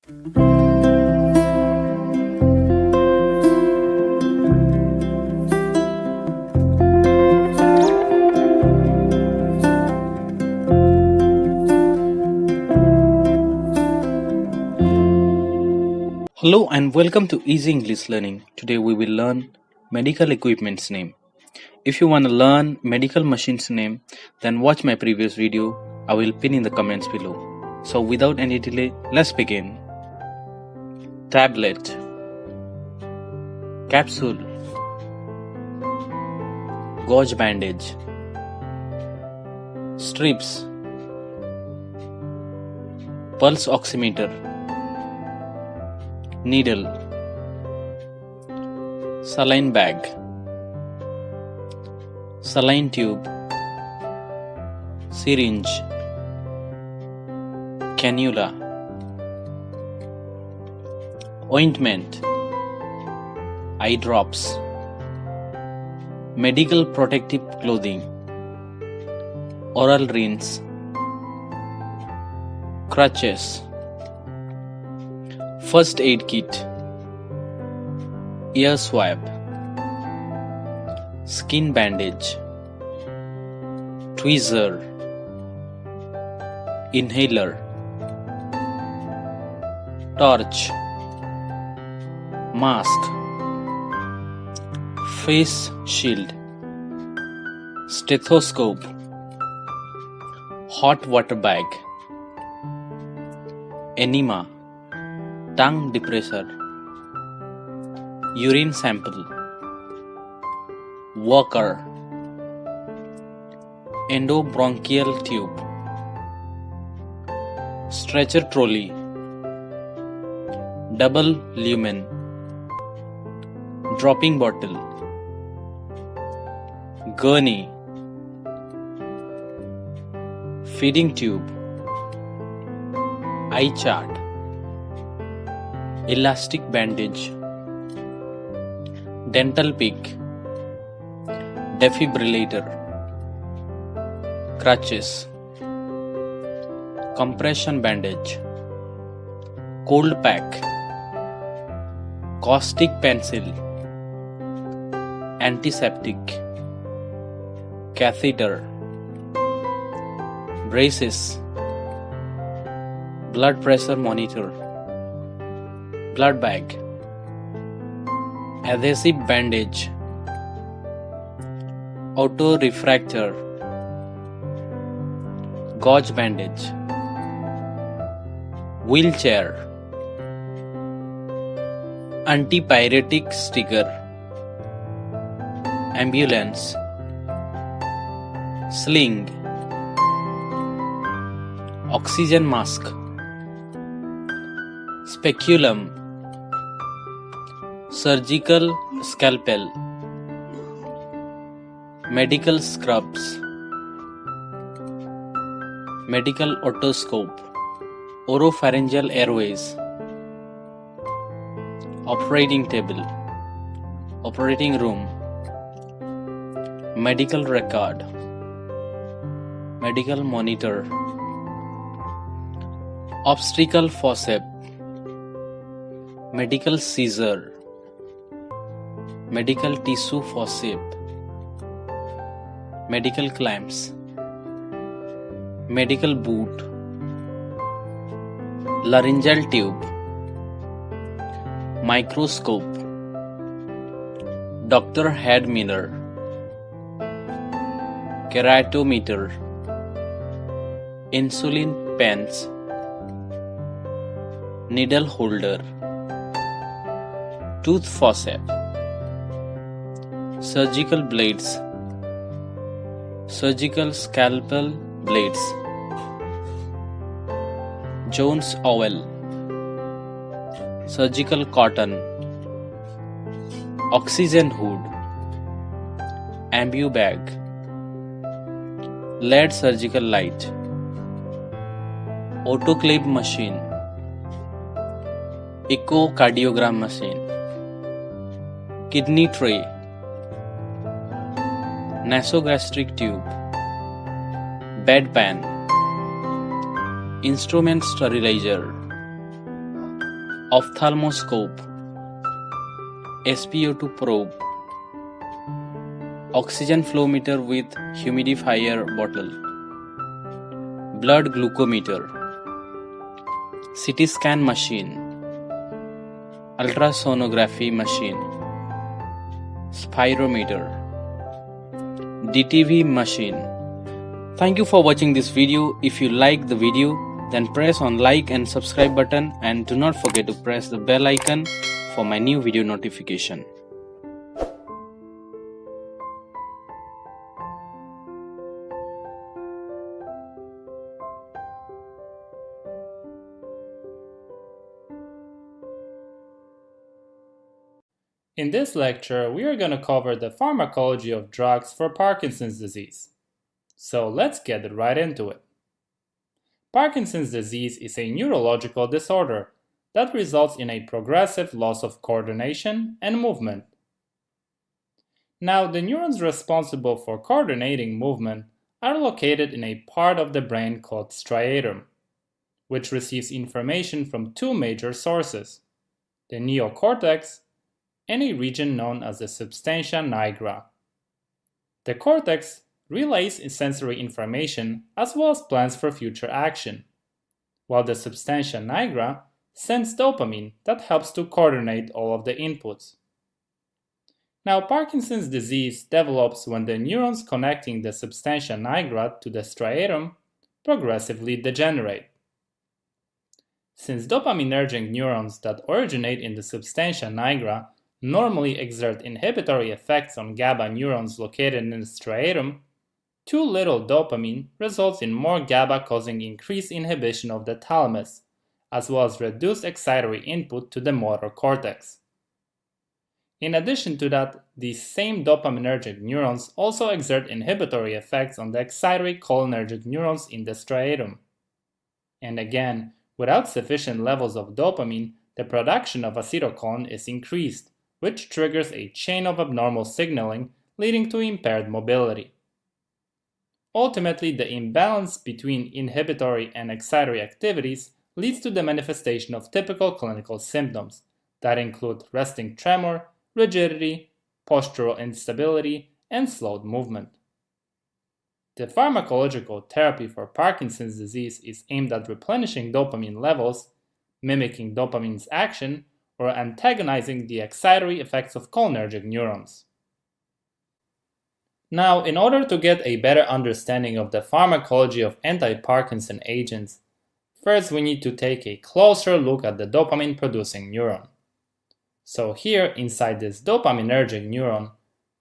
Hello and welcome to Easy English Learning. Today we will learn medical equipment's name. If you want to learn medical machine's name, then watch my previous video. I will pin in the comments below. So without any delay, let's begin. Tablet, capsule, gauge bandage, strips, pulse oximeter, needle, saline bag, saline tube, syringe, cannula, ointment, eye drops, medical protective clothing, oral rinse, crutches, first aid kit, ear swab, skin bandage, tweezer, inhaler, torch, mask, face shield, stethoscope, hot water bag, enema, tongue depressor, urine sample, walker, endobronchial tube, stretcher trolley, double lumen, dropping bottle, gurney, feeding tube, eye chart, elastic bandage, dental pick, defibrillator, crutches, compression bandage, cold pack, caustic pencil, antiseptic, catheter, braces, blood pressure monitor, blood bag, adhesive bandage, auto refractor, gauge bandage, wheelchair, antipyretic sticker, ambulance, sling, oxygen mask, speculum, surgical scalpel, medical scrubs, medical otoscope, oropharyngeal airways, operating table, operating room, medical record, medical monitor, obstetrical forceps, medical scissor, medical tissue forceps, medical clamps, medical boot, laryngeal tube, microscope, doctor head mirror, keratometer, insulin pens, needle holder, tooth forceps, surgical blades, surgical scalpel blades, Jones owl, surgical cotton, oxygen hood, ambu bag, lead surgical light, autoclave machine, echocardiogram machine, kidney tray, nasogastric tube, bedpan, instrument sterilizer, ophthalmoscope, SpO2 probe, oxygen flow meter with humidifier bottle, blood glucometer, CT scan machine, ultrasonography machine, spirometer, DTV machine. Thank you for watching this video. If you like the video, then press on like and subscribe button, and do not forget to press the bell icon for my new video notification. In this lecture, we are going to cover the pharmacology of drugs for Parkinson's disease. So let's get right into it. Parkinson's disease is a neurological disorder that results in a progressive loss of coordination and movement. Now, the neurons responsible for coordinating movement are located in a part of the brain called striatum, which receives information from two major sources, the neocortex and a region known as the substantia nigra. The cortex relays sensory information as well as plans for future action, while the substantia nigra sends dopamine that helps to coordinate all of the inputs. Now, Parkinson's disease develops when the neurons connecting the substantia nigra to the striatum progressively degenerate. Since dopaminergic neurons that originate in the substantia nigra normally exert inhibitory effects on GABA neurons located in the striatum, too little dopamine results in more GABA, causing increased inhibition of the thalamus, as well as reduced excitatory input to the motor cortex. In addition to that, these same dopaminergic neurons also exert inhibitory effects on the excitatory cholinergic neurons in the striatum. And again, without sufficient levels of dopamine, the production of acetylcholine is increased, which triggers a chain of abnormal signaling leading to impaired mobility. Ultimately, the imbalance between inhibitory and excitatory activities leads to the manifestation of typical clinical symptoms that include resting tremor, rigidity, postural instability, and slowed movement. The pharmacological therapy for Parkinson's disease is aimed at replenishing dopamine levels, mimicking dopamine's action, or antagonizing the excitatory effects of cholinergic neurons. Now, in order to get a better understanding of the pharmacology of anti-Parkinson agents, first we need to take a closer look at the dopamine-producing neuron. So here, inside this dopaminergic neuron,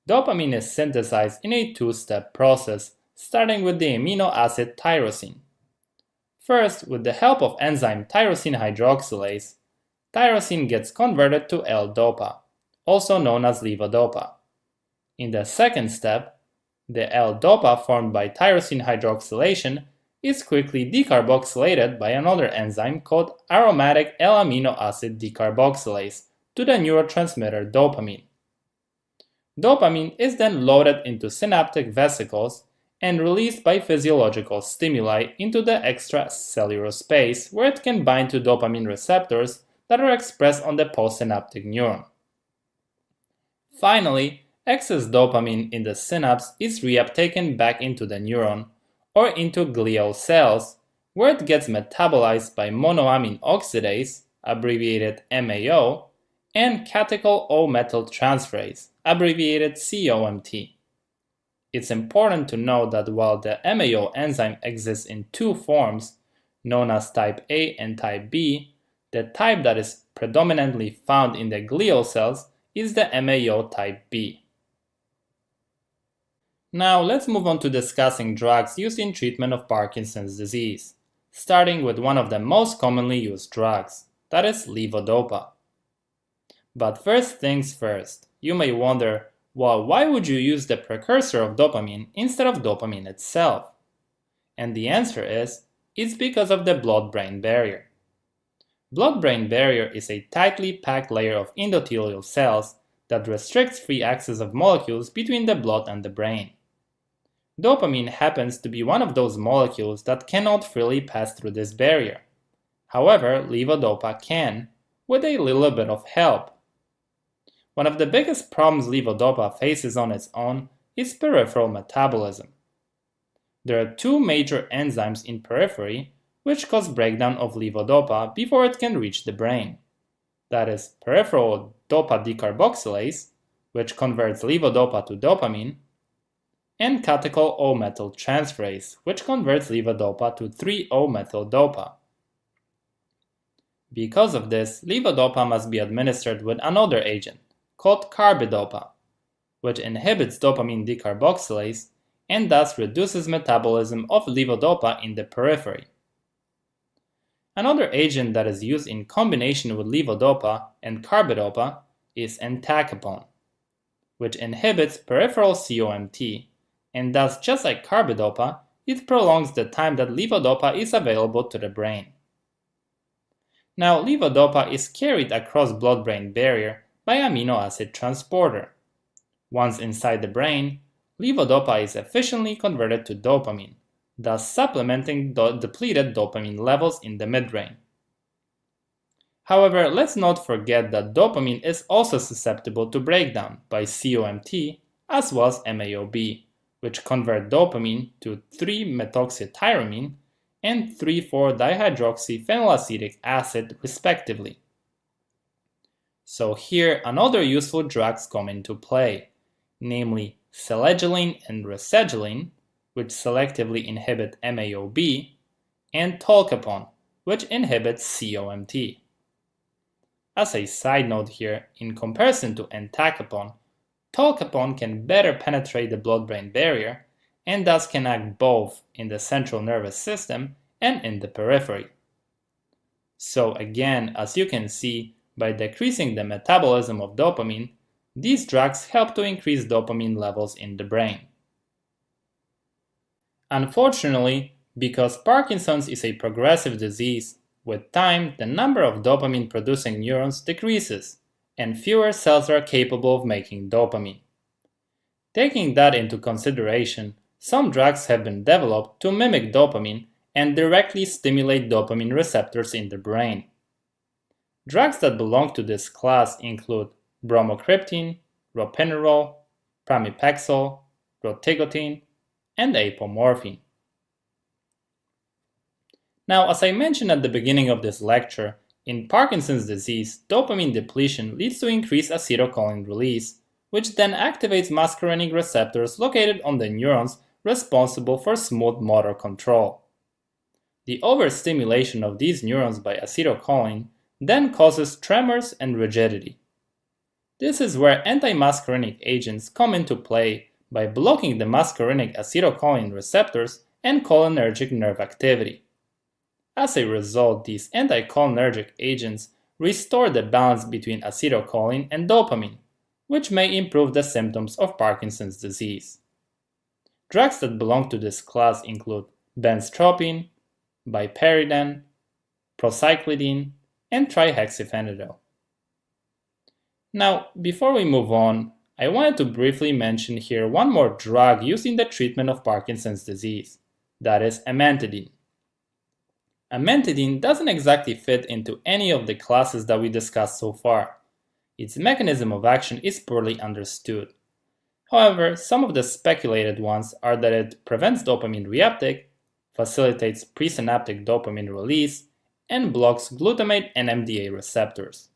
dopamine is synthesized in a two-step process, starting with the amino acid tyrosine. First, with the help of enzyme tyrosine hydroxylase, tyrosine gets converted to L-DOPA, also known as levodopa. In the second step, the L-DOPA formed by tyrosine hydroxylation is quickly decarboxylated by another enzyme called aromatic L-amino acid decarboxylase to the neurotransmitter dopamine. Dopamine is then loaded into synaptic vesicles and released by physiological stimuli into the extracellular space, where it can bind to dopamine receptors that are expressed on the postsynaptic neuron. Finally, excess dopamine in the synapse is reuptaken back into the neuron or into glial cells, where it gets metabolized by monoamine oxidase, abbreviated MAO, and catechol O-methyltransferase, abbreviated COMT. It's important to note that while the MAO enzyme exists in two forms, known as type A and type B, the type that is predominantly found in the glial cells is the MAO type B. Now let's move on to discussing drugs used in treatment of Parkinson's disease, starting with one of the most commonly used drugs, that is levodopa. But first things first, you may wonder, well, why would you use the precursor of dopamine instead of dopamine itself? And the answer is, it's because of the blood-brain barrier. Blood-brain barrier is a tightly packed layer of endothelial cells that restricts free access of molecules between the blood and the brain. Dopamine happens to be one of those molecules that cannot freely pass through this barrier. However, levodopa can, with a little bit of help. One of the biggest problems levodopa faces on its own is peripheral metabolism. There are two major enzymes in periphery which cause breakdown of levodopa before it can reach the brain. That is peripheral dopa decarboxylase, which converts levodopa to dopamine, and catechol O-methyl transferase, which converts levodopa to 3-O-methyl-dopa. Because of this, levodopa must be administered with another agent, called carbidopa, which inhibits dopamine decarboxylase and thus reduces metabolism of levodopa in the periphery. Another agent that is used in combination with levodopa and carbidopa is entacapone, which inhibits peripheral COMT, and thus, just like carbidopa, it prolongs the time that levodopa is available to the brain. Now, levodopa is carried across blood-brain barrier by amino acid transporter. Once inside the brain, levodopa is efficiently converted to dopamine, thus supplementing depleted dopamine levels in the midbrain. However, let's not forget that dopamine is also susceptible to breakdown by COMT as well as MAOB, which convert dopamine to 3-methoxytyramine and 3,4-dihydroxyphenylacetic acid respectively. So here another useful drugs come into play, namely selegiline and resegiline, which selectively inhibit MAOB, and tolcapone, which inhibits COMT. As a side note here, in comparison to entacapone, tolcapone can better penetrate the blood-brain barrier and thus can act both in the central nervous system and in the periphery. So again, as you can see, by decreasing the metabolism of dopamine, these drugs help to increase dopamine levels in the brain. Unfortunately, because Parkinson's is a progressive disease, with time the number of dopamine-producing neurons decreases, and fewer cells are capable of making dopamine. Taking that into consideration, some drugs have been developed to mimic dopamine and directly stimulate dopamine receptors in the brain. Drugs that belong to this class include bromocriptine, ropinirole, pramipexole, rotigotine, and apomorphine. Now, as I mentioned at the beginning of this lecture, in Parkinson's disease, dopamine depletion leads to increased acetylcholine release, which then activates muscarinic receptors located on the neurons responsible for smooth motor control. The overstimulation of these neurons by acetylcholine then causes tremors and rigidity. This is where anti-muscarinic agents come into play by blocking the muscarinic acetylcholine receptors and cholinergic nerve activity. As a result, these anticholinergic agents restore the balance between acetylcholine and dopamine, which may improve the symptoms of Parkinson's disease. Drugs that belong to this class include benztropine, biperidan, procyclidine, and trihexyphenidyl. Now, before we move on, I wanted to briefly mention here one more drug used in the treatment of Parkinson's disease, that is amantadine. Amantadine doesn't exactly fit into any of the classes that we discussed so far. Its mechanism of action is poorly understood. However, some of the speculated ones are that it prevents dopamine reuptake, facilitates presynaptic dopamine release, and blocks glutamate and NMDA receptors.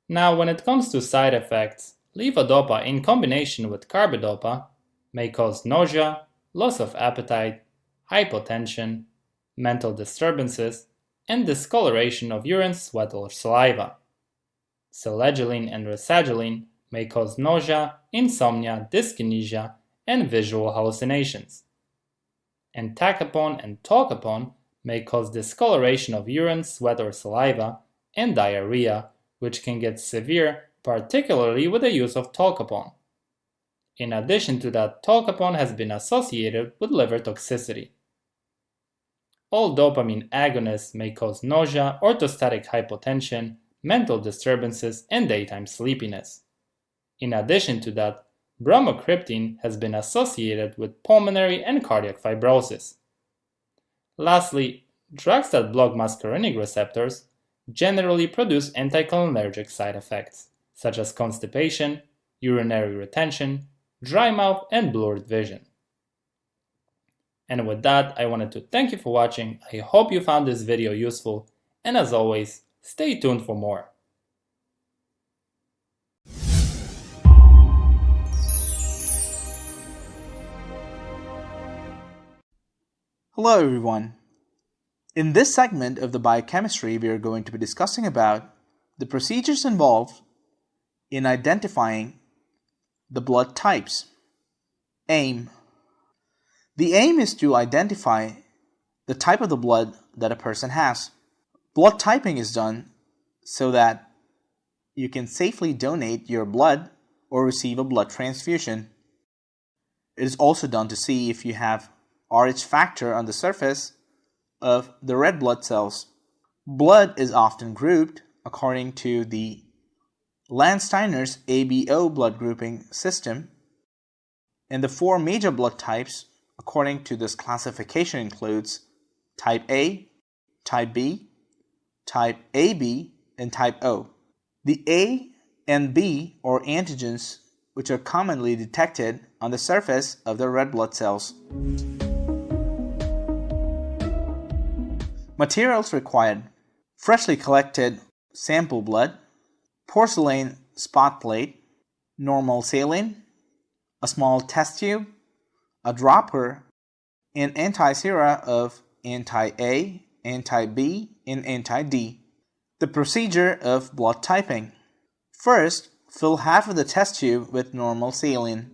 Now, when it comes to side effects, levodopa in combination with carbidopa may cause nausea, loss of appetite, hypotension, mental disturbances, and discoloration of urine, sweat, or saliva. Selegiline and resegiline may cause nausea, insomnia, dyskinesia, and visual hallucinations. Entacapone and tolcapone may cause discoloration of urine, sweat, or saliva, and diarrhea, which can get severe, particularly with the use of tolcapone. In addition to that, tolcapone has been associated with liver toxicity. All dopamine agonists may cause nausea, orthostatic hypotension, mental disturbances, and daytime sleepiness. In addition to that, bromocriptine has been associated with pulmonary and cardiac fibrosis. Lastly, drugs that block muscarinic receptors generally produce anticholinergic side effects, such as constipation, urinary retention, dry mouth, and blurred vision. And with that, I wanted to thank you for watching. I hope you found this video useful, and as always, stay tuned for more. Hello everyone. In this segment of the biochemistry, we are going to be discussing about the procedures involved in identifying the blood types. Aim. The aim is to identify the type of the blood that a person has. Blood typing is done so that you can safely donate your blood or receive a blood transfusion. It is also done to see if you have Rh factor on the surface of the red blood cells. Blood is often grouped according to the Landsteiner's ABO blood grouping system, and the four major blood types according to this classification includes type A, type B, type AB, and type O. The A and B are antigens which are commonly detected on the surface of the red blood cells. Materials required: freshly collected sample blood, porcelain spot plate, normal saline, a small test tube, a dropper, and anti-sera of anti-A, anti-B, and anti-D. The procedure of blood typing: first, fill half of the test tube with normal saline.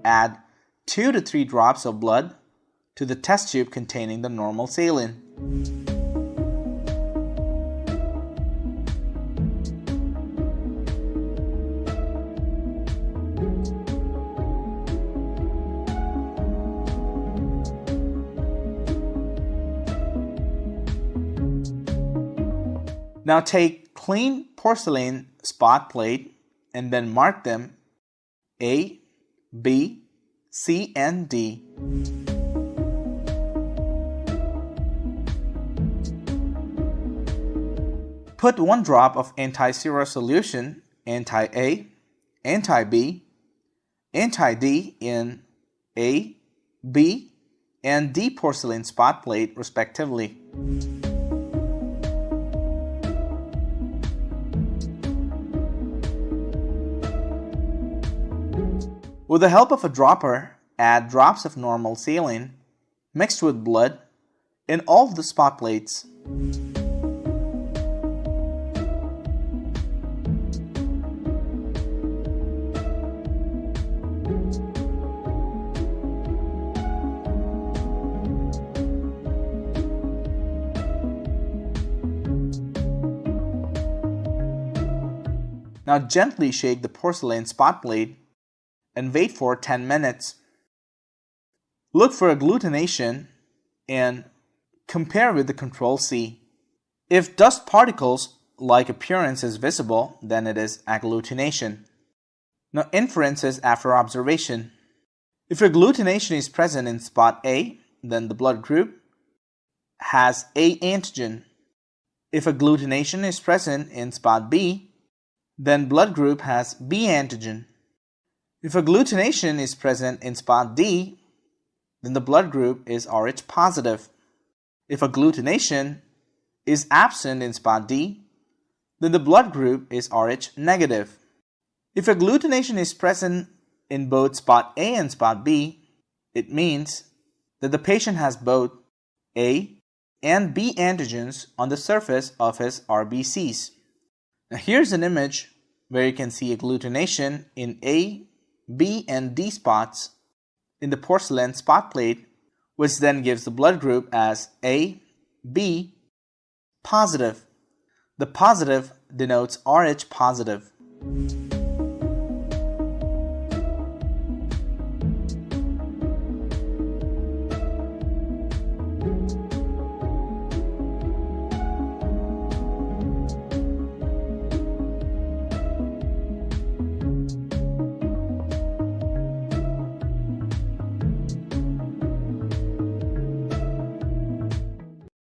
Add 2 to 3 drops of blood to the test tube containing the normal saline. Now take clean porcelain spot plate and then mark them A, B, C, and D. Put 1 drop of anti-sera solution, anti-A, anti-B, anti-D in A, B, and D porcelain spot plate respectively. With the help of a dropper, add drops of normal saline mixed with blood in all of the spot plates. Now gently shake the porcelain spot plate and wait for 10 minutes. Look for agglutination and compare with the control C. If dust particles like appearance is visible, then it is agglutination. Now inferences after observation. If agglutination is present in spot A, then the blood group has A antigen. If agglutination is present in spot B, then blood group has B antigen. If agglutination is present in spot D, then the blood group is Rh positive. If agglutination is absent in spot D, then the blood group is Rh negative. If agglutination is present in both spot A and spot B, it means that the patient has both A and B antigens on the surface of his RBCs. Now here's an image where you can see agglutination in A, B, and D spots in the porcelain spot plate, which then gives the blood group as A, B, positive. The positive denotes Rh positive.